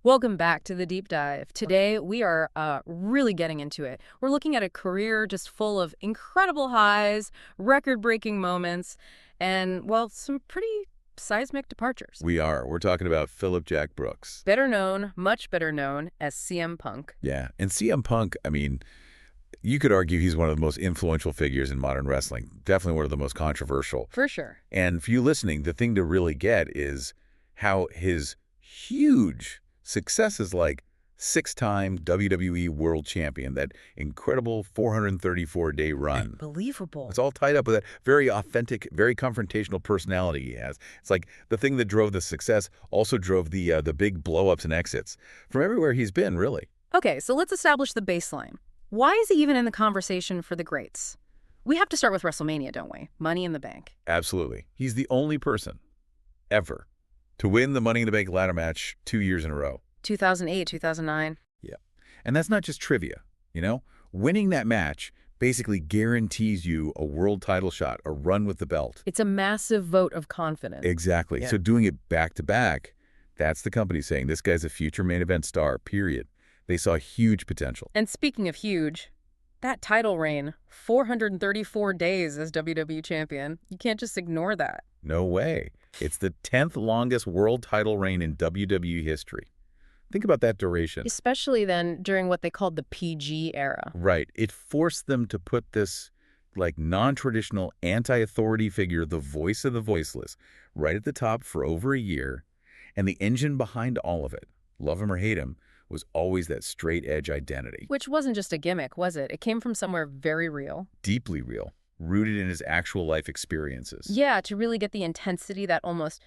Welcome back to the deep dive. Today we are really getting into it. We're looking at a career just full of incredible highs, record-breaking moments, and, well, some pretty seismic departures. We are. We're talking about Phillip Jack Brooks. Better known, much better known as CM Punk. Yeah, and CM Punk, I mean, you could argue he's one of the most influential figures in modern wrestling. Definitely one of the most controversial. For sure. And for you listening, the thing to really get is how his huge successes like six-time WWE World Champion, that incredible 434-day run. Unbelievable. It's all tied up with that very authentic, very confrontational personality he has. It's like the thing that drove the success also drove the big blow-ups and exits from everywhere he's been, really. Okay, so let's establish the baseline. Why is he even in the conversation for the greats? We have to start with WrestleMania, don't we? Money in the Bank. Absolutely. He's the only person ever to win the Money in the Bank ladder match 2 years in a row. 2008, 2009. Yeah. And that's not just trivia, you know? Winning that match basically guarantees you a world title shot, a run with the belt. It's a massive vote of confidence. Exactly. Yeah. So doing it back-to-back, that's the company saying this guy's a future main event star, period. They saw huge potential. And speaking of huge, that title reign, 434 days as WWE Champion, you can't just ignore that. No way. It's the 10th longest world title reign in WWE history. Think about that duration. Especially then during what they called the PG era. Right. It forced them to put this like non-traditional anti-authority figure, the voice of the voiceless, right at the top for over a year. And the engine behind all of it, love him or hate him, was always that straight-edge identity. Which wasn't just a gimmick, was it? It came from somewhere very real. Deeply real, rooted in his actual life experiences. Yeah, to really get the intensity, that almost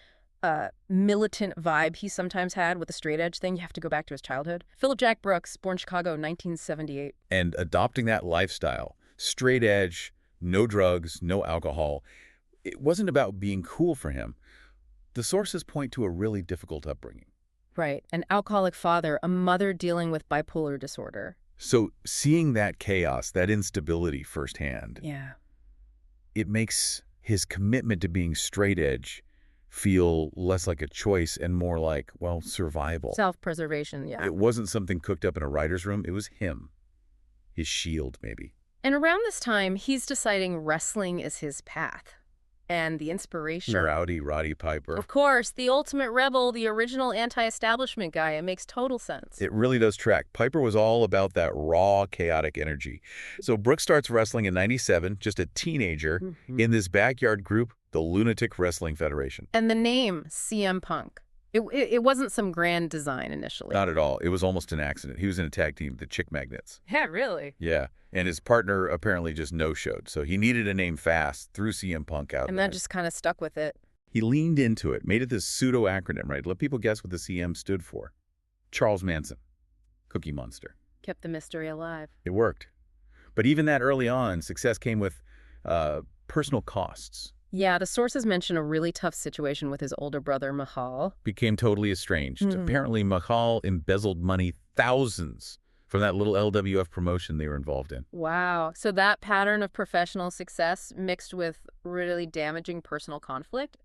militant vibe he sometimes had with the straight edge thing, you have to go back to his childhood. Phillip Jack Brooks, born Chicago, 1978. And adopting that lifestyle, straight edge, no drugs, no alcohol, it wasn't about being cool for him. The sources point to a really difficult upbringing. Right. An alcoholic father, a mother dealing with bipolar disorder. So seeing that chaos, that instability firsthand, Yeah. it makes his commitment to being straight edge feel less like a choice and more like, well, survival. Self-preservation, yeah. It wasn't something cooked up in a writer's room. It was him. His shield, maybe. And around this time, he's deciding wrestling is his path. And the inspiration. Rowdy Roddy Piper. Of course, the ultimate rebel, the original anti-establishment guy. It makes total sense. It really does track. Piper was all about that raw, chaotic energy. So Brooks starts wrestling in '97, just a teenager, in this backyard group, the Lunatic Wrestling Federation. And the name, CM Punk. It wasn't some grand design initially. Not at all. It was almost an accident. He was in a tag team, the Chick Magnets. Yeah, really? Yeah. And his partner apparently just no-showed. So he needed a name fast, threw CM Punk out. And that just kind of stuck with it. He leaned into it, made it this pseudo-acronym, right? Let people guess what the CM stood for. Charles Manson. Cookie Monster. Kept the mystery alive. It worked. But even that early on, success came with personal costs. Yeah, the sources mention a really tough situation with his older brother, Mahal. Became totally estranged. Apparently, Mahal embezzled money, thousands, from that little LWF promotion they were involved in. Wow. So that pattern of professional success mixed with really damaging personal conflict,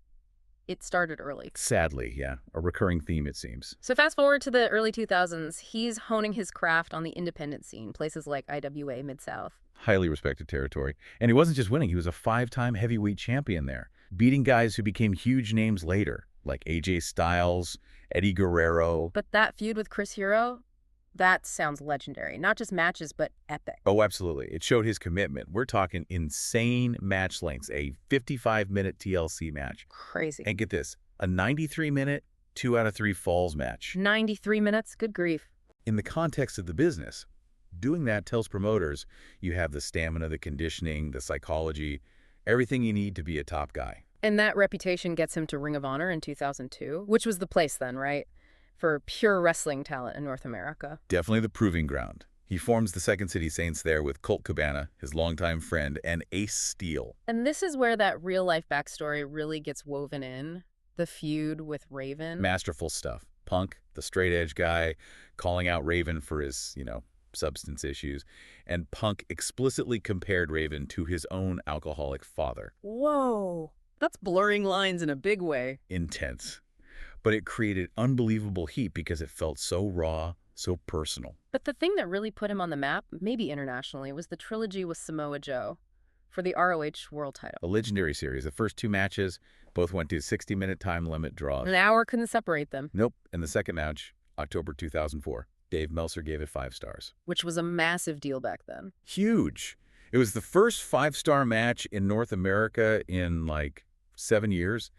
it started early. Sadly, yeah. A recurring theme, it seems. So fast forward to the early 2000s, he's honing his craft on the independent scene, places like IWA, Mid-South. Highly respected territory. And he wasn't just winning, he was a 5-time heavyweight champion there, beating guys who became huge names later, like AJ Styles, Eddie Guerrero. But that feud with Chris Hero, that sounds legendary. Not just matches, but epic. Oh, absolutely. It showed his commitment. We're talking insane match lengths, a 55-minute TLC match. Crazy. And get this, a 93-minute, 2 out of 3 falls match. 93 minutes? Good grief. In the context of the business, doing that tells promoters you have the stamina, the conditioning, the psychology, everything you need to be a top guy. And that reputation gets him to Ring of Honor in 2002, which was the place then, right? For pure wrestling talent in North America. Definitely the proving ground. He forms the Second City Saints there with Colt Cabana, his longtime friend, and Ace Steel. And this is where that real-life backstory really gets woven in. The feud with Raven. Masterful stuff. Punk, the straight-edge guy, calling out Raven for his, substance issues. And Punk explicitly compared Raven to his own alcoholic father. Whoa. That's blurring lines in a big way. Intense. but it created unbelievable heat because it felt so raw, so personal. But the thing that really put him on the map, maybe internationally, was the trilogy with Samoa Joe for the ROH World title. A legendary series. The first two matches both went to 60-minute time limit draws. An hour couldn't separate them. Nope. And the second match, October 2004, Dave Meltzer gave it 5 stars. Which was a massive deal back then. Huge. It was the first 5-star match in North America in like 7 years.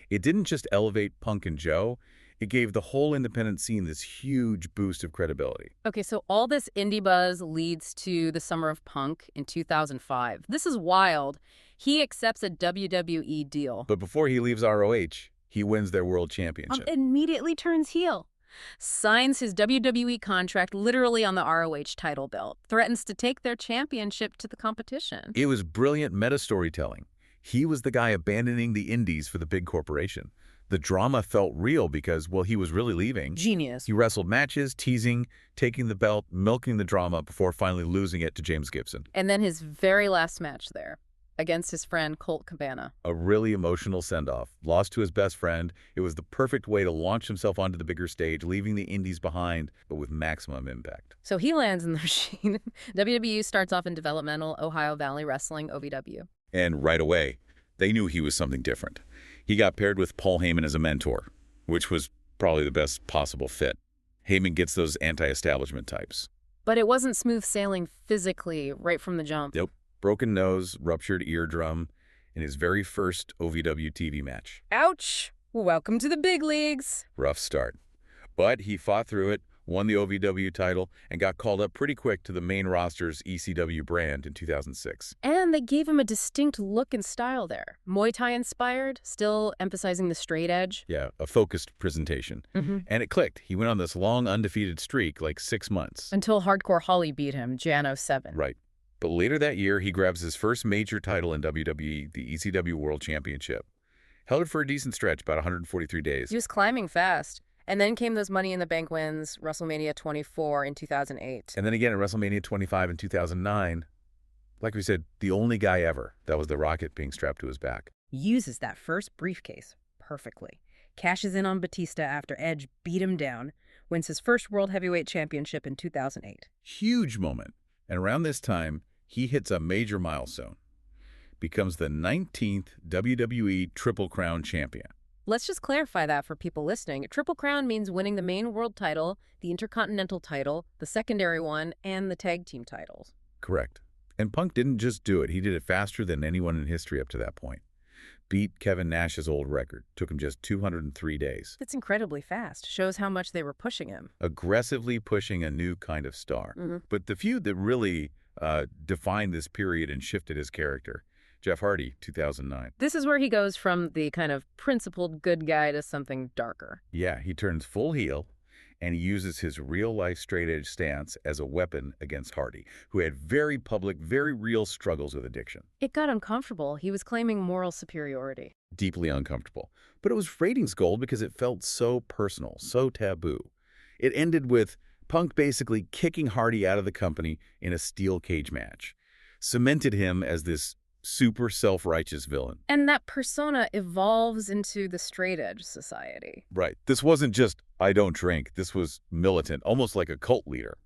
It didn't just elevate Punk and Joe. It gave the whole independent scene this huge boost of credibility. Okay, so all this indie buzz leads to the Summer of Punk in 2005. This is wild. He accepts a WWE deal. But before he leaves ROH, he wins their world championship. Immediately turns heel. Signs his WWE contract literally on the ROH title belt. Threatens to take their championship to the competition. It was brilliant meta-storytelling. He was the guy abandoning the indies for the big corporation. The drama felt real because, well, he was really leaving. Genius. He wrestled matches, teasing, taking the belt, milking the drama before finally losing it to James Gibson. And then his very last match there, against his friend Colt Cabana. A really emotional send-off. Lost to his best friend. It was the perfect way to launch himself onto the bigger stage, leaving the indies behind, but with maximum impact. So he lands in the machine. WWE starts off in developmental Ohio Valley Wrestling, OVW. And right away, they knew he was something different. He got paired with Paul Heyman as a mentor, which was probably the best possible fit. Heyman gets those anti-establishment types. But it wasn't smooth sailing physically right from the jump. Yep. Broken nose, ruptured eardrum in his very first OVW TV match. Ouch! Welcome to the big leagues. Rough start. But he fought through it, won the OVW title, and got called up pretty quick to the main roster's ECW brand in 2006. And they gave him a distinct look and style there. Muay Thai inspired, still emphasizing the straight edge. Yeah, a focused presentation. And it clicked. He went on this long undefeated streak, like 6 months. Until Hardcore Holly beat him, Jan 07. Right. But later that year, he grabs his first major title in WWE, the ECW World Championship. Held it for a decent stretch, about 143 days. He was climbing fast. And then came those Money in the Bank wins, WrestleMania 24 in 2008. And then again at WrestleMania 25 in 2009. Like we said, the only guy ever that was the Rocket being strapped to his back. Uses that first briefcase perfectly. Cashes in on Batista after Edge beat him down. Wins his first World Heavyweight Championship in 2008. Huge moment. And around this time, he hits a major milestone. Becomes the 19th WWE Triple Crown champion. Let's just clarify that for people listening. Triple Crown means winning the main world title, the Intercontinental title, the secondary one, and the tag team titles. Correct. And Punk didn't just do it. He did it faster than anyone in history up to that point. Beat Kevin Nash's old record. Took him just 203 days. That's incredibly fast. Shows how much they were pushing him. Aggressively pushing a new kind of star. But the feud that really defined this period and shifted his character, Jeff Hardy, 2009. This is where he goes from the kind of principled good guy to something darker. Yeah, he turns full heel, and he uses his real-life straight-edge stance as a weapon against Hardy, who had very public, very real struggles with addiction. It got uncomfortable. He was claiming moral superiority. Deeply uncomfortable. But it was ratings gold because it felt so personal, so taboo. It ended with Punk basically kicking Hardy out of the company in a steel cage match. Cemented him as this super self-righteous villain. And that persona evolves into the straight edge society. Right. This wasn't just, I don't drink. This was militant, almost like a cult leader.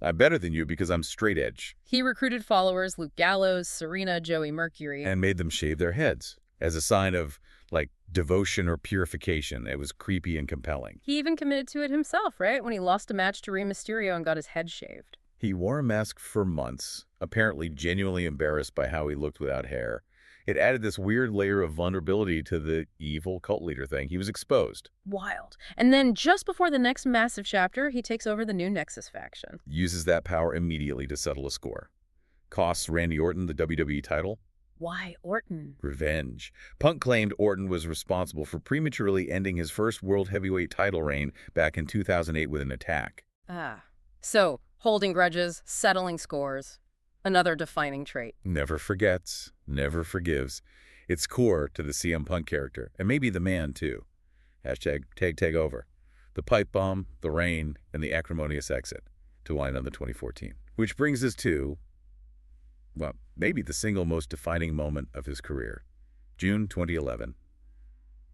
I'm better than you because I'm straight edge. He recruited followers, Luke Gallows, Serena, Joey Mercury. And made them shave their heads as a sign of, like, devotion or purification. It was creepy and compelling. He even committed to it himself, right? When he lost a match to Rey Mysterio and got his head shaved. He wore a mask for months, apparently genuinely embarrassed by how he looked without hair. It added this weird layer of vulnerability to the evil cult leader thing. He was exposed. Wild. And then just before the next massive chapter, he takes over the new Nexus faction. Uses that power immediately to settle a score. Costs Randy Orton the WWE title. Why Orton? Revenge. Punk claimed Orton was responsible for prematurely ending his first World Heavyweight title reign back in 2008 with an attack. So, holding grudges, settling scores. Another defining trait. Never forgets, never forgives. It's core to the CM Punk character, and maybe the man, too. Hashtag tag over. The pipe bomb, the rain, and the acrimonious exit to wind on the 2014. Which brings us to, well, maybe the single most defining moment of his career. June 2011.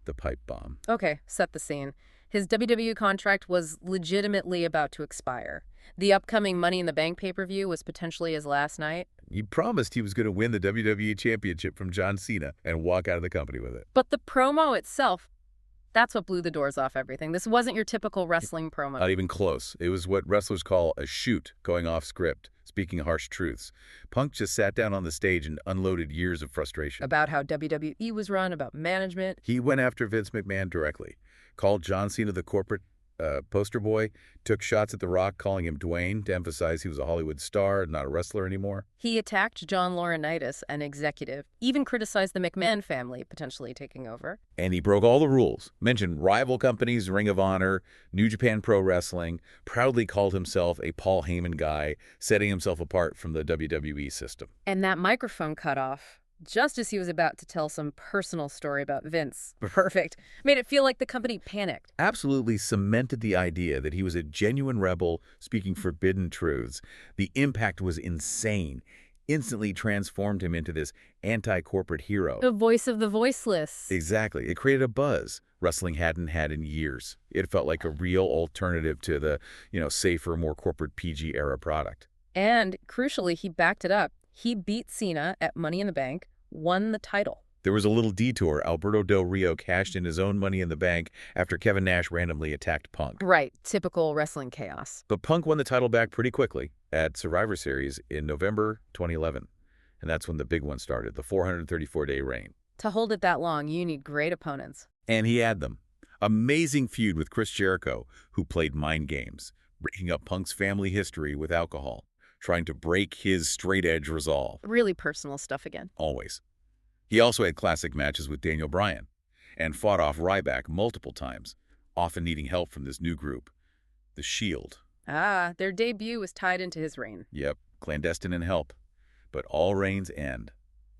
the pipe bomb. Okay, set the scene. His WWE contract was legitimately about to expire. The upcoming Money in the Bank pay-per-view was potentially his last night. He promised he was going to win the WWE Championship from John Cena and walk out of the company with it. But the promo itself, that's what blew the doors off everything. This wasn't your typical wrestling promo. Not even close. It was what wrestlers call a shoot, going off script, speaking harsh truths. Punk just sat down on the stage and unloaded years of frustration. About how WWE was run, about management. He went after Vince McMahon directly, called John Cena the corporate poster boy, took shots at The Rock, calling him Dwayne to emphasize he was a Hollywood star, not a wrestler anymore. He attacked John Laurinaitis, an executive, even criticized the McMahon family potentially taking over. And he broke all the rules, mentioned rival companies, Ring of Honor, New Japan Pro Wrestling, proudly called himself a Paul Heyman guy, setting himself apart from the WWE system. And that microphone cut off just as he was about to tell some personal story about Vince. Perfect. Made it feel like the company panicked. Absolutely cemented the idea that he was a genuine rebel speaking forbidden truths. The impact was insane. Instantly transformed him into this anti-corporate hero. The voice of the voiceless. Exactly. It created a buzz wrestling hadn't had in years. It felt like a real alternative to the, safer, more corporate PG era product. And crucially, he backed it up. He beat Cena at Money in the Bank, won the title. There was a little detour. Alberto Del Rio cashed in his own Money in the Bank after Kevin Nash randomly attacked Punk. Right, typical wrestling chaos. But Punk won the title back pretty quickly at Survivor Series in November 2011. And that's when the big one started, the 434-day reign. To hold it that long, you need great opponents. And he had them. Amazing feud with Chris Jericho, who played mind games, breaking up Punk's family history with alcohol, trying to break his straight-edge resolve. Really personal stuff again. Always. He also had classic matches with Daniel Bryan and fought off Ryback multiple times, often needing help from this new group, The Shield. Ah, their debut was tied into his reign. Yep, clandestine and help. But all reigns end.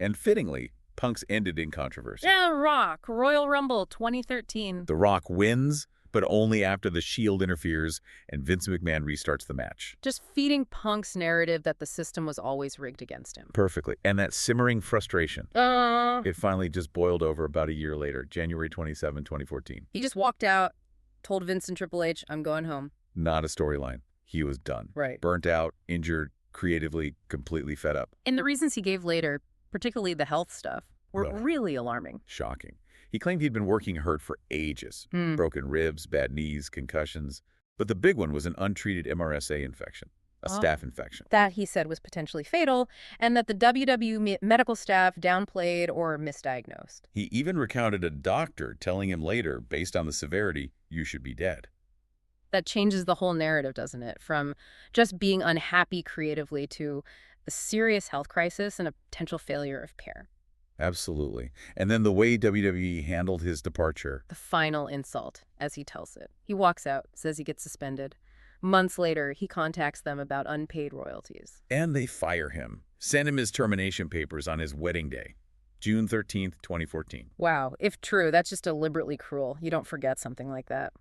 And fittingly, Punk's ended in controversy. Yeah, Rock, Royal Rumble 2013. The Rock wins, but only after The Shield interferes and Vince McMahon restarts the match. Just feeding Punk's narrative that the system was always rigged against him. Perfectly. And that simmering frustration. It finally just boiled over about a year later, January 27, 2014. He just walked out, told Vince and Triple H, I'm going home. Not a storyline. He was done. Right. Burnt out, injured, creatively, completely fed up. And the reasons he gave later, particularly the health stuff, were really alarming. Shocking. He claimed he'd been working hurt for ages. Broken ribs, bad knees, concussions. But the big one was an untreated MRSA infection, a staph infection. That, he said, was potentially fatal, and that the WWE medical staff downplayed or misdiagnosed. He even recounted a doctor telling him later, based on the severity, you should be dead. That changes the whole narrative, doesn't it? From just being unhappy creatively to a serious health crisis and a potential failure of care. Absolutely. And then the way WWE handled his departure. The final insult, as he tells it. He walks out, says he gets suspended. Months later, he contacts them about unpaid royalties. And they fire him. Send him his termination papers on his wedding day, June 13th, 2014. Wow. If true, that's just deliberately cruel. You don't forget something like that.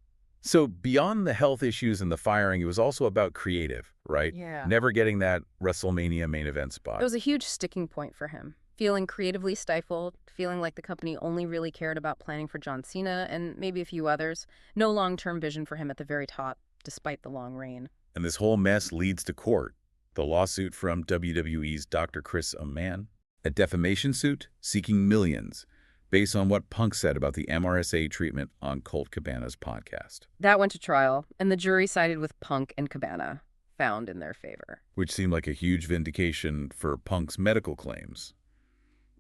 So beyond the health issues and the firing, it was also about creative, right? Yeah. Never getting that WrestleMania main event spot. It was a huge sticking point for him. Feeling creatively stifled, feeling like the company only really cared about planning for John Cena and maybe a few others. No long-term vision for him at the very top, despite the long reign. And this whole mess leads to court. The lawsuit from WWE's Dr. Chris Amann, a defamation suit seeking millions, based on what Punk said about the MRSA treatment on Colt Cabana's podcast. That went to trial, and the jury sided with Punk and Cabana, found in their favor. Which seemed like a huge vindication for Punk's medical claims.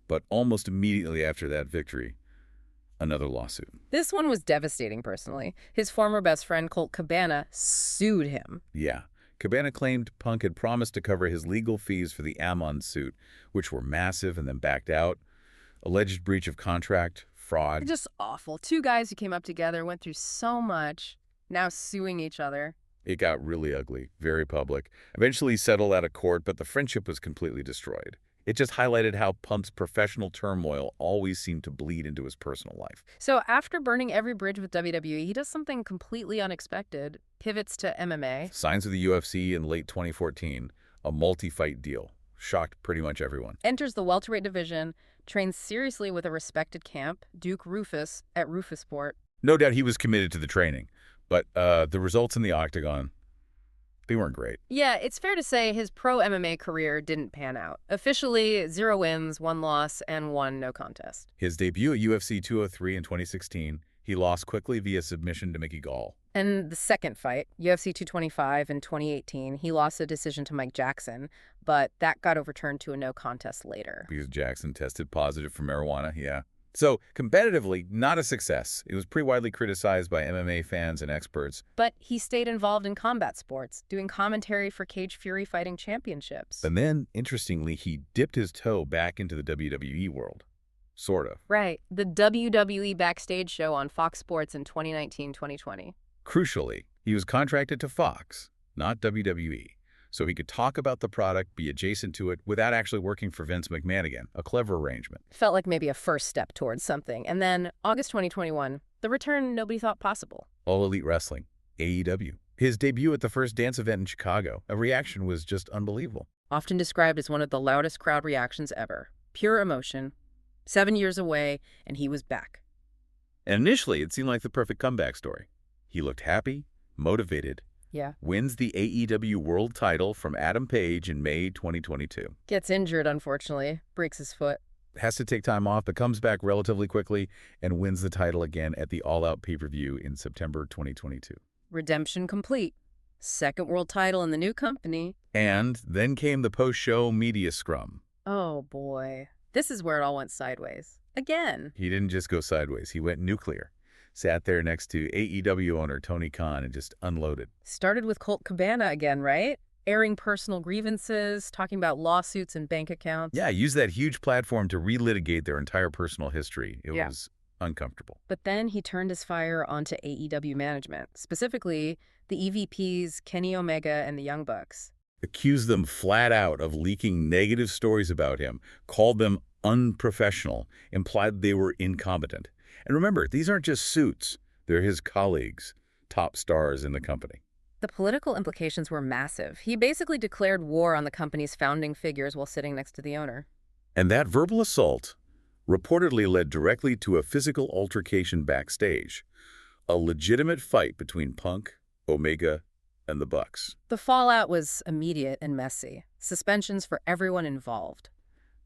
But almost immediately after that victory, another lawsuit. This one was devastating personally. His former best friend, Colt Cabana, sued him. Yeah. Cabana claimed Punk had promised to cover his legal fees for the Amann suit, which were massive, and then backed out. Alleged breach of contract, fraud. Just awful. Two guys who came up together, went through so much, now suing each other. It got really ugly, very public. Eventually settled out of court, but the friendship was completely destroyed. It just highlighted how Punk's professional turmoil always seemed to bleed into his personal life. So after burning every bridge with WWE, he does something completely unexpected, pivots to MMA. Signs with the UFC in late 2014, a multi-fight deal. Shocked pretty much everyone. Enters the welterweight division, trained seriously with a respected camp, Duke Rufus, at Rufusport. No doubt he was committed to the training, but the results in the octagon, they weren't great. Yeah, it's fair to say his pro MMA career didn't pan out. Officially, 0 wins, 1 loss, and 1 no contest. His debut at UFC 203 in 2016, he lost quickly via submission to Mickey Gall. And the second fight, UFC 225 in 2018, he lost a decision to Mike Jackson, but that got overturned to a no contest later. Because Jackson tested positive for marijuana, yeah. So, competitively, not a success. It was pretty widely criticized by MMA fans and experts. But he stayed involved in combat sports, doing commentary for Cage Fury Fighting Championships. And then, interestingly, he dipped his toe back into the WWE world. Sort of. Right. The WWE Backstage show on Fox Sports in 2019-2020. Crucially, he was contracted to Fox, not WWE, so he could talk about the product, be adjacent to it, without actually working for Vince McMahon again. A clever arrangement. Felt like maybe a first step towards something. And then, August 2021, the return nobody thought possible. All Elite Wrestling, AEW. His debut at the first dance event in Chicago, a reaction was just unbelievable. Often described as one of the loudest crowd reactions ever. Pure emotion. 7 years away, and he was back. And initially, it seemed like the perfect comeback story. He looked happy, motivated, Yeah. wins the AEW World title from Adam Page in May 2022. Gets injured, unfortunately. Breaks his foot. Has to take time off, but comes back relatively quickly and wins the title again at the All Out pay-per-view in September 2022. Redemption complete. Second world title in the new company. And then came the post-show media scrum. Oh, boy. This is where it all went sideways. Again. He didn't just go sideways. He went nuclear. Sat there next to AEW owner Tony Khan and just unloaded. Started with Colt Cabana again, right? Airing personal grievances, talking about lawsuits and bank accounts. Yeah, used that huge platform to relitigate their entire personal history. It was uncomfortable. But then he turned his fire onto AEW management, specifically the EVPs Kenny Omega and the Young Bucks. Accused them flat out of leaking negative stories about him, called them unprofessional, implied they were incompetent. And remember, these aren't just suits. They're his colleagues, top stars in the company. The political implications were massive. He basically declared war on the company's founding figures while sitting next to the owner. And that verbal assault reportedly led directly to a physical altercation backstage, a legitimate fight between Punk, Omega, and the Bucks. The fallout was immediate and messy. Suspensions for everyone involved.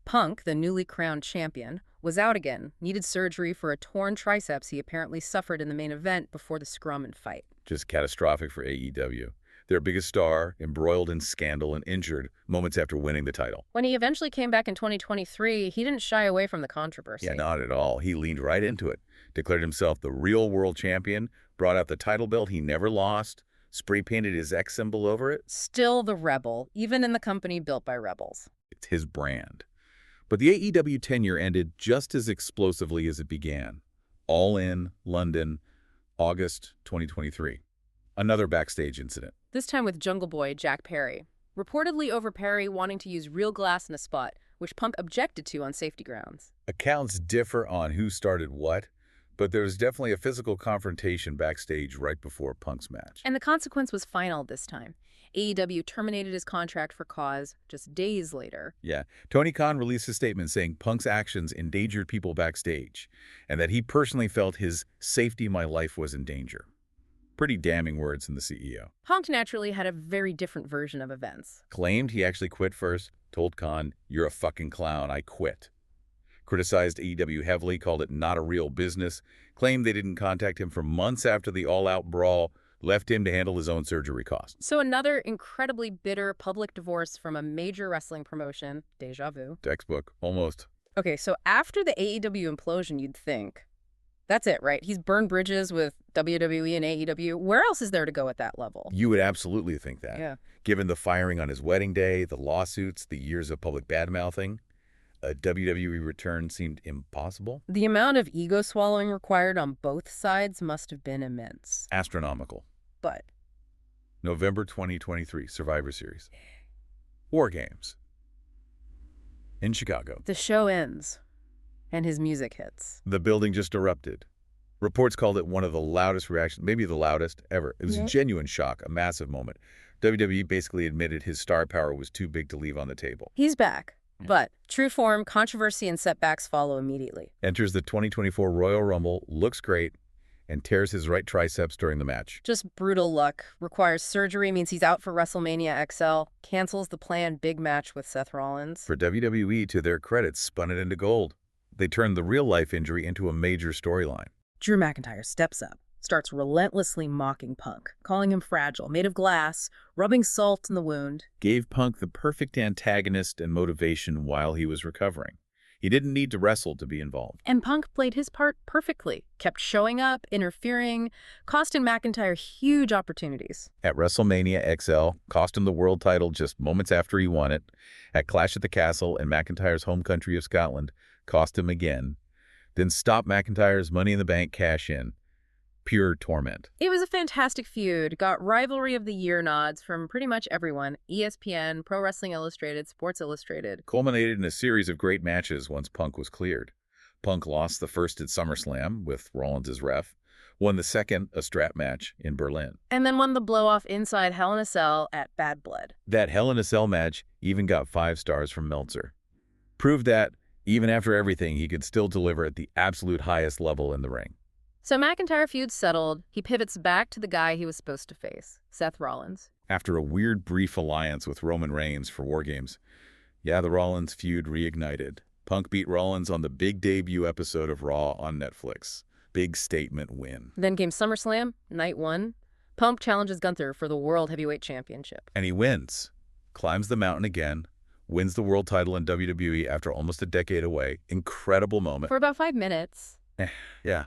Punk, the newly crowned champion, was out again, needed surgery for a torn triceps he apparently suffered in the main event before the scrum and fight. Just catastrophic for AEW. Their biggest star, embroiled in scandal and injured moments after winning the title. When he eventually came back in 2023, he didn't shy away from the controversy. Yeah, not at all. He leaned right into it, declared himself the real world champion, brought out the title belt he never lost, spray-painted his X symbol over it. Still the rebel, even in the company built by rebels. It's his brand. But the AEW tenure ended just as explosively as it began. All In, London, August 2023. Another backstage incident. This time with Jungle Boy Jack Perry. Reportedly over Perry wanting to use real glass in a spot, which Punk objected to on safety grounds. Accounts differ on who started what, but there was definitely a physical confrontation backstage right before Punk's match. And the consequence was final this time. AEW terminated his contract for cause just days later. Yeah. Tony Khan released a statement saying Punk's actions endangered people backstage, and that he personally felt his safety, my life was in danger. Pretty damning words from the CEO. Punk naturally had a very different version of events. Claimed he actually quit first, told Khan, "You're a fucking clown, I quit." Criticized AEW heavily, called it not a real business, claimed they didn't contact him for months after the all-out brawl, left him to handle his own surgery costs. So another incredibly bitter public divorce from a major wrestling promotion. Deja vu. Textbook, almost. Okay, so after the AEW implosion, you'd think, that's it, right? He's burned bridges with WWE and AEW. Where else is there to go at that level? You would absolutely think that. Yeah. Given the firing on his wedding day, the lawsuits, the years of public bad-mouthing, a WWE return seemed impossible. The amount of ego swallowing required on both sides must have been immense. Astronomical. But November 2023, Survivor Series. War Games. In Chicago. the show ends, and his music hits. The building just erupted. Reports called it one of the loudest reactions, maybe the loudest ever. It was a genuine shock, a massive moment. WWE basically admitted his star power was too big to leave on the table. He's back. But true form, controversy, and setbacks follow immediately. Enters the 2024 Royal Rumble, looks great, and tears his right triceps during the match. Just brutal luck. Requires surgery, means he's out for WrestleMania XL. Cancels the planned big match with Seth Rollins. For WWE, to their credit, spun it into gold. They turned the real-life injury into a major storyline. Drew McIntyre steps up, starts relentlessly mocking Punk, calling him fragile, made of glass, rubbing salt in the wound. Gave Punk the perfect antagonist and motivation while he was recovering. He didn't need to wrestle to be involved. And Punk played his part perfectly, kept showing up, interfering, costing McIntyre huge opportunities. At WrestleMania XL, cost him the world title just moments after he won it. At Clash at the Castle in McIntyre's home country of Scotland, cost him again. Then stopped McIntyre's Money in the Bank cash-in. Pure torment. It was a fantastic feud, got Rivalry of the Year nods from pretty much everyone. ESPN, Pro Wrestling Illustrated, Sports Illustrated. Culminated in a series of great matches once Punk was cleared. Punk lost the first at SummerSlam with Rollins as ref, won the second, a strap match, in Berlin. And then won the blow-off inside Hell in a Cell at Bad Blood. That Hell in a Cell match even got 5 stars from Meltzer. Proved that, even after everything, he could still deliver at the absolute highest level in the ring. So McIntyre feud's settled. He pivots back to the guy he was supposed to face, Seth Rollins. After a weird brief alliance with Roman Reigns for War Games, the Rollins feud reignited. Punk beat Rollins on the big debut episode of Raw on Netflix. Big statement win. Then came SummerSlam, night 1. Punk challenges Gunther for the World Heavyweight Championship. And he wins. Climbs the mountain again. Wins the world title in WWE after almost a decade away. Incredible moment. For about 5 minutes. Yeah.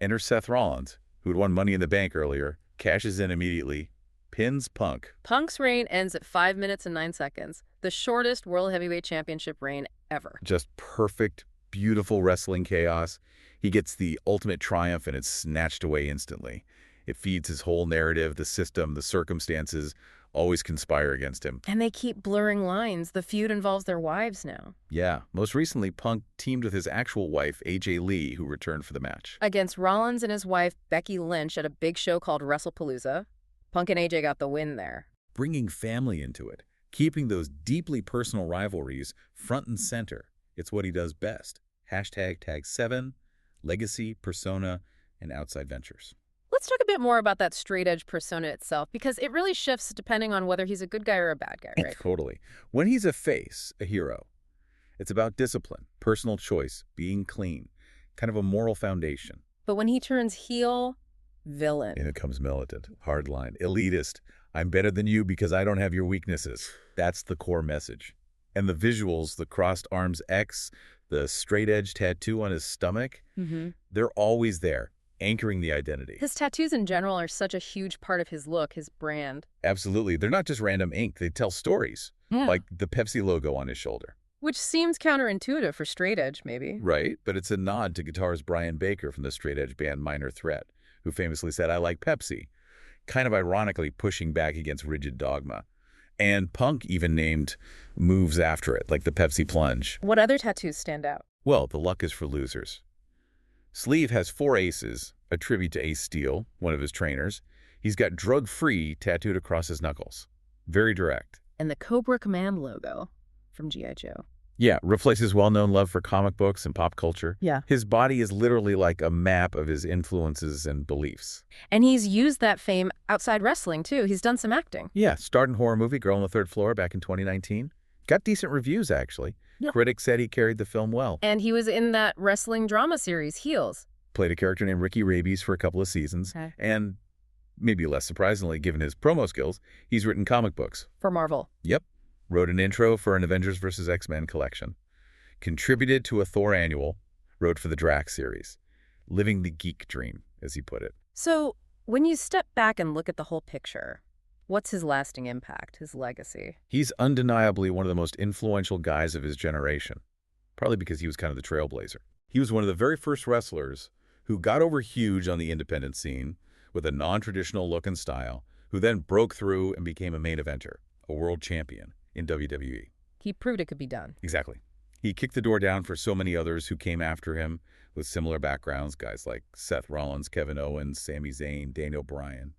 Enters Seth Rollins, who had won Money in the Bank earlier, cashes in immediately, pins Punk. Punk's reign ends at 5 minutes and 9 seconds, the shortest World Heavyweight Championship reign ever. Just perfect, beautiful wrestling chaos. He gets the ultimate triumph and it's snatched away instantly. It feeds his whole narrative, the system, the circumstances, always conspire against him. And they keep blurring lines. The feud involves their wives now. Yeah. Most recently, Punk teamed with his actual wife, AJ Lee, who returned for the match. Against Rollins and his wife, Becky Lynch, at a big show called WrestlePalooza. Punk and AJ got the win there. Bringing family into it. Keeping those deeply personal rivalries front and center. It's what he does best. #Tag7, Legacy, Persona, and Outside Ventures. Let's talk a bit more about that straight-edge persona itself, because it really shifts depending on whether he's a good guy or a bad guy, right? Totally. When he's a face, a hero, it's about discipline, personal choice, being clean, kind of a moral foundation. But when he turns heel, villain. In it comes militant, hardline, elitist. I'm better than you because I don't have your weaknesses. That's the core message. And the visuals, the crossed arms X, the straight-edge tattoo on his stomach, they're always there. Anchoring the identity. His tattoos in general are such a huge part of his look, his brand. Absolutely. They're not just random ink. They tell stories. Yeah. Like the Pepsi logo on his shoulder. Which seems counterintuitive for straight edge, maybe. Right, but it's a nod to guitarist Brian Baker from the straight edge band Minor Threat, who famously said, "I like Pepsi," kind of ironically pushing back against rigid dogma. And Punk even named moves after it, like the Pepsi plunge. What other tattoos stand out? Well, the luck is for losers. Sleeve has 4 aces, a tribute to Ace Steel, one of his trainers. He's got drug-free tattooed across his knuckles. Very direct. And the Cobra Command logo from G.I. Joe. Yeah, reflects his well-known love for comic books and pop culture. Yeah. His body is literally like a map of his influences and beliefs. And he's used that fame outside wrestling, too. He's done some acting. Yeah, starred in horror movie Girl on the Third Floor back in 2019. Got decent reviews, actually. Yeah. Critics said he carried the film well. And he was in that wrestling drama series, Heels. Played a character named Ricky Rabies for a couple of seasons. Okay. And maybe less surprisingly, given his promo skills, he's written comic books. For Marvel. Yep. Wrote an intro for an Avengers vs. X-Men collection. Contributed to a Thor annual. Wrote for the Drax series. Living the geek dream, as he put it. So, when you step back and look at the whole picture, what's his lasting impact, his legacy? He's undeniably one of the most influential guys of his generation. Probably because he was kind of the trailblazer. He was one of the very first wrestlers who got over huge on the independent scene with a non-traditional look and style, who then broke through and became a main eventer, a world champion in WWE. He proved it could be done. Exactly. He kicked the door down for so many others who came after him with similar backgrounds, guys like Seth Rollins, Kevin Owens, Sami Zayn, Daniel Bryan.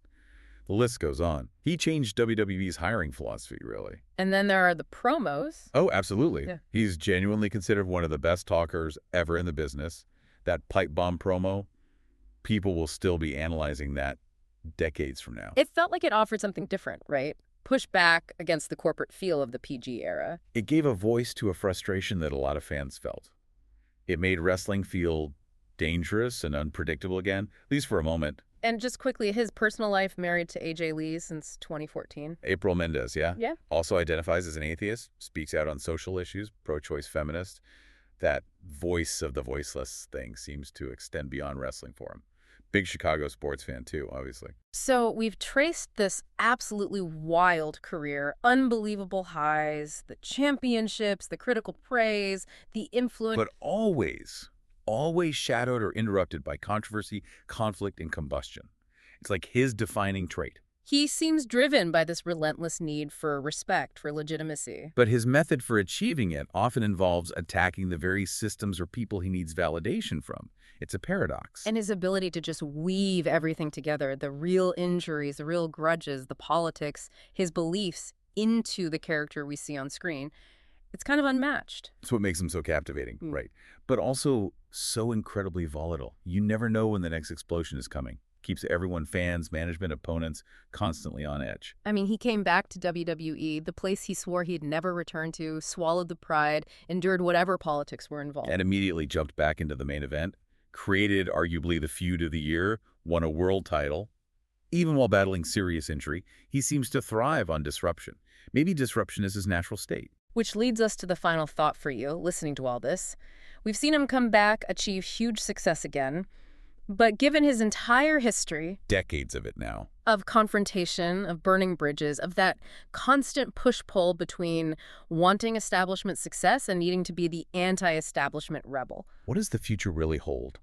The list goes on. He changed WWE's hiring philosophy, really. And then there are the promos. Oh, absolutely. Yeah. He's genuinely considered one of the best talkers ever in the business. That pipe bomb promo, people will still be analyzing that decades from now. It felt like it offered something different, right? Push back against the corporate feel of the PG era. It gave a voice to a frustration that a lot of fans felt. It made wrestling feel dangerous and unpredictable again, at least for a moment. And just quickly, his personal life, married to AJ Lee since 2014. April Mendez, yeah? Yeah. Also identifies as an atheist, speaks out on social issues, pro-choice feminist. That voice of the voiceless thing seems to extend beyond wrestling for him. Big Chicago sports fan, too, obviously. So we've traced this absolutely wild career, unbelievable highs, the championships, the critical praise, the influence. But always shadowed or interrupted by controversy, conflict, and combustion. It's like his defining trait. He seems driven by this relentless need for respect, for legitimacy. But his method for achieving it often involves attacking the very systems or people he needs validation from. It's a paradox. And his ability to just weave everything together, the real injuries, the real grudges, the politics, his beliefs into the character we see on screen, it's kind of unmatched. That's what makes him so captivating, right? But also so incredibly volatile. You never know when the next explosion is coming. Keeps everyone, fans, management, opponents, constantly on edge. I mean, he came back to WWE, the place he swore he'd never return to, swallowed the pride, endured whatever politics were involved. And immediately jumped back into the main event, created arguably the feud of the year, won a world title. Even while battling serious injury, he seems to thrive on disruption. Maybe disruption is his natural state. Which leads us to the final thought for you, listening to all this. We've seen him come back, achieve huge success again. But given his entire history, Decades of it now. of confrontation, of burning bridges, of that constant push-pull between wanting establishment success and needing to be the anti-establishment rebel. What does the future really hold?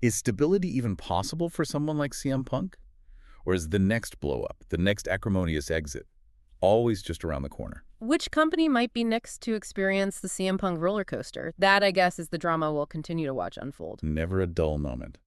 Is stability even possible for someone like CM Punk? Or is the next blow-up, the next acrimonious exit, always just around the corner? Which company might be next to experience the CM Punk roller coaster? That, I guess, is the drama we'll continue to watch unfold. Never a dull moment.